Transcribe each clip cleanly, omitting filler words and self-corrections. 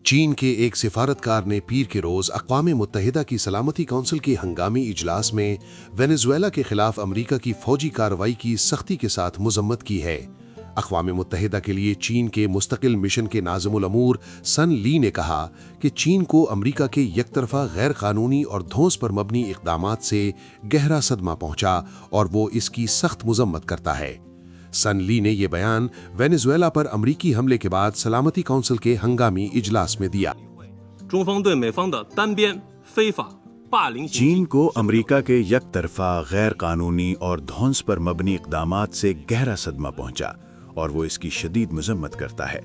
چین کے ایک سفارتکار نے پیر کے روز اقوام متحدہ کی سلامتی کونسل کے ہنگامی اجلاس میں وینزویلا کے خلاف امریکہ کی فوجی کارروائی کی سختی کے ساتھ مذمت کی ہے۔ اقوام متحدہ کے لیے چین کے مستقل مشن کے ناظم الامور سن لی نے کہا کہ چین کو امریکہ کے یک طرفہ غیر قانونی اور دھونس پر مبنی اقدامات سے گہرا صدمہ پہنچا اور وہ اس کی سخت مذمت کرتا ہے۔ سن لی نے یہ بیان وینزویلا پر امریکی حملے کے بعد سلامتی کونسل کے ہنگامی اجلاس میں دیا۔ چین کو امریکہ کے یک طرفہ غیر قانونی اور دھونس پر مبنی اقدامات سے گہرا صدمہ پہنچا اور وہ اس کی شدید مذمت کرتا ہے۔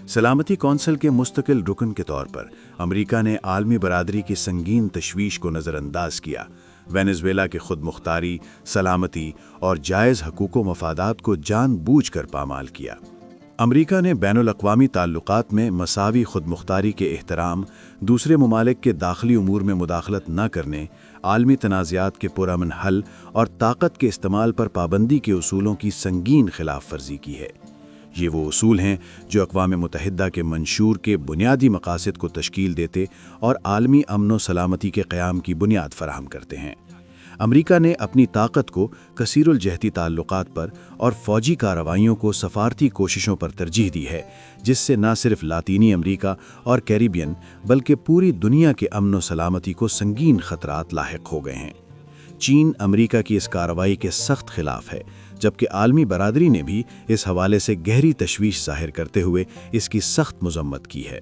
سلامتی کونسل کے مستقل رکن کے طور پر امریکہ نے عالمی برادری کی سنگین تشویش کو نظر انداز کیا، وینزویلا کے خود مختاری، سلامتی اور جائز حقوق و مفادات کو جان بوجھ کر پامال کیا۔ امریکہ نے بین الاقوامی تعلقات میں مساوی خود مختاری کے احترام، دوسرے ممالک کے داخلی امور میں مداخلت نہ کرنے، عالمی تنازعات کے پرامن حل اور طاقت کے استعمال پر پابندی کے اصولوں کی سنگین خلاف ورزی کی ہے۔ یہ وہ اصول ہیں جو اقوام متحدہ کے منشور کے بنیادی مقاصد کو تشکیل دیتے اور عالمی امن و سلامتی کے قیام کی بنیاد فراہم کرتے ہیں۔ امریکہ نے اپنی طاقت کو کثیر الجہتی تعلقات پر اور فوجی کارروائیوں کو سفارتی کوششوں پر ترجیح دی ہے، جس سے نہ صرف لاطینی امریکہ اور کیریبین بلکہ پوری دنیا کے امن و سلامتی کو سنگین خطرات لاحق ہو گئے ہیں۔ چین امریکہ کی اس کارروائی کے سخت خلاف ہے، جبکہ عالمی برادری نے بھی اس حوالے سے گہری تشویش ظاہر کرتے ہوئے اس کی سخت مذمت کی ہے۔